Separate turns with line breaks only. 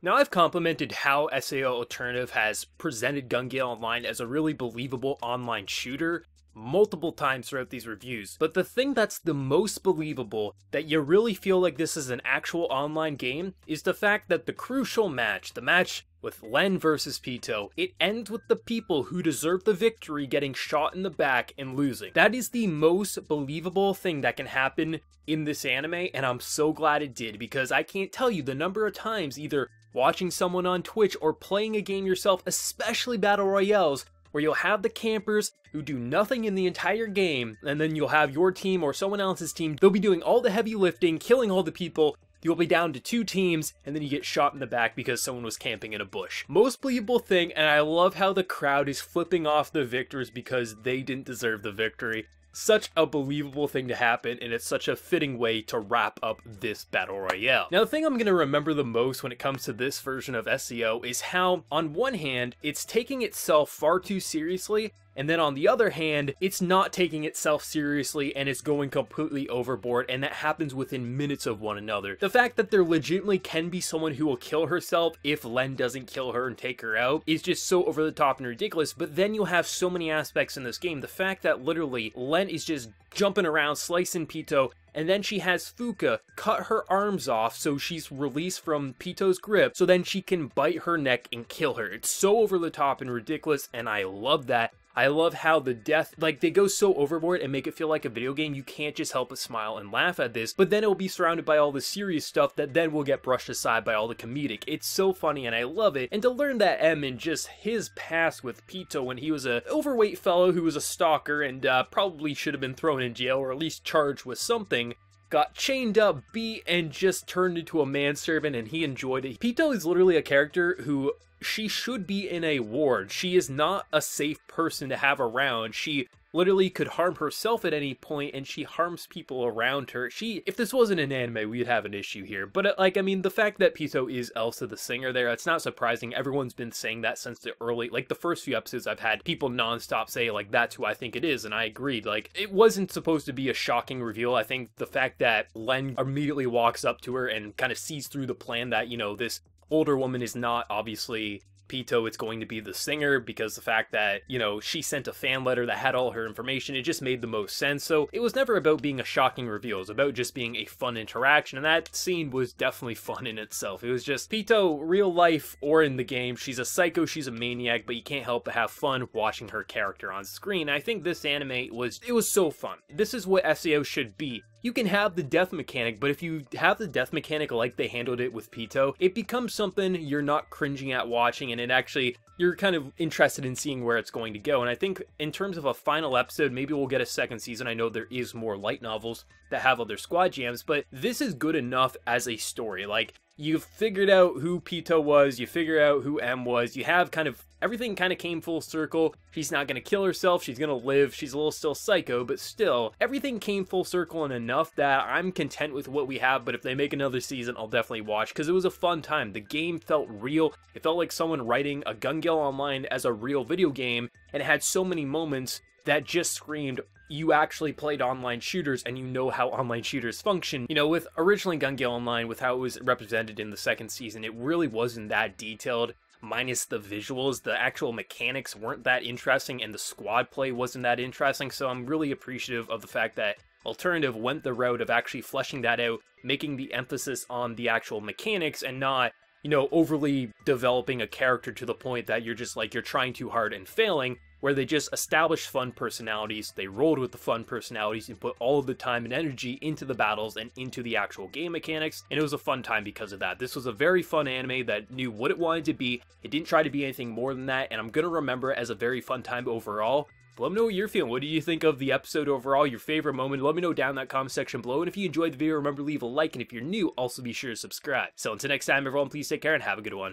Now, I've complimented how SAO Alternative has presented Gale Online as a really believable online shooter multiple times throughout these reviews, but the thing that's the most believable, that you really feel like this is an actual online game, is the fact that the crucial match, the match with Len versus Pito, it ends with the people who deserve the victory getting shot in the back and losing. That is the most believable thing that can happen in this anime, and I'm so glad it did, because I can't tell you the number of times either watching someone on Twitch or playing a game yourself, especially Battle Royales, where you'll have the campers who do nothing in the entire game, and then you'll have your team or someone else's team, they'll be doing all the heavy lifting, killing all the people, you'll be down to 2 teams, and then you get shot in the back because someone was camping in a bush. Most believable thing, and I love how the crowd is flipping off the victors because they didn't deserve the victory. Such a believable thing to happen, and it's such a fitting way to wrap up this Battle Royale. Now, the thing I'm going to remember the most when it comes to this version of SAO is how, on one hand, it's taking itself far too seriously, and then on the other hand, it's not taking itself seriously and it's going completely overboard, and that happens within minutes of one another. The fact that there legitimately can be someone who will kill herself if Len doesn't kill her and take her out is just so over the top and ridiculous, but then you'll have so many aspects in this game. The fact that literally Len is just jumping around, slicing Pito, and then she has Fuka cut her arms off so she's released from Pito's grip, so then she can bite her neck and kill her. It's so over the top and ridiculous, and I love that. I love how the death, like, they go so overboard and make it feel like a video game, you can't just help but smile and laugh at this, but then it'll be surrounded by all the serious stuff that then will get brushed aside by all the comedic. It's so funny and I love it, and to learn that M and just his past with Pito when he was an overweight fellow who was a stalker and probably should have been thrown in jail or at least charged with something, got chained up, beat, and just turned into a manservant, and he enjoyed it. Pito is literally a character who she should be in a ward. She is not a safe person to have around. She literally could harm herself at any point, and she harms people around her. If this wasn't an anime, we'd have an issue here. But, like, I mean, the fact that Pito is Elsa the singer there, it's not surprising. Everyone's been saying that since the like, the first few episodes I've had people nonstop say, like, that's who I think it is, and I agreed. Like, it wasn't supposed to be a shocking reveal. I think the fact that Len immediately walks up to her and kind of sees through the plan that, you know, this older woman is not obviously Pito, it's going to be the singer, because the fact that, you know, she sent a fan letter that had all her information, it just made the most sense. So it was never about being a shocking reveal, it was about just being a fun interaction, and that scene was definitely fun in itself. It was just Pito, real life or in the game, she's a psycho, she's a maniac, but you can't help but have fun watching her character on screen. I think this anime was so fun. This is what SAO should be. You can have the death mechanic, but if you have the death mechanic like they handled it with Pito, it becomes something you're not cringing at watching, and it actually, you're kind of interested in seeing where it's going to go. And I think in terms of a final episode, maybe we'll get a second season. I know there is more light novels that have other squad jams, but this is good enough as a story. Like, you've figured out who Pito was, you figure out who M was, you have kind of, everything kind of came full circle. She's not going to kill herself, she's going to live, she's a little still psycho, but still, everything came full circle and enough that I'm content with what we have, but if they make another season, I'll definitely watch, because it was a fun time. The game felt real, it felt like someone writing a Gale Online as a real video game, and it had so many moments that just screamed, you actually played online shooters and you know how online shooters function. You know, with originally Gale Online, with how it was represented in the second season, it really wasn't that detailed, minus the visuals. The actual mechanics weren't that interesting, and the squad play wasn't that interesting, so I'm really appreciative of the fact that Alternative went the route of actually fleshing that out, making the emphasis on the actual mechanics and not, you know, overly developing a character to the point that you're just like, you're trying too hard and failing, where they just established fun personalities, they rolled with the fun personalities and put all of the time and energy into the battles and into the actual game mechanics, and it was a fun time because of that. This was a very fun anime that knew what it wanted to be, it didn't try to be anything more than that, and I'm gonna remember it as a very fun time overall. But let me know what you're feeling. What do you think of the episode overall, your favorite moment? Let me know down in that comment section below, and if you enjoyed the video, remember to leave a like, and if you're new, also be sure to subscribe. So until next time, everyone, please take care and have a good one.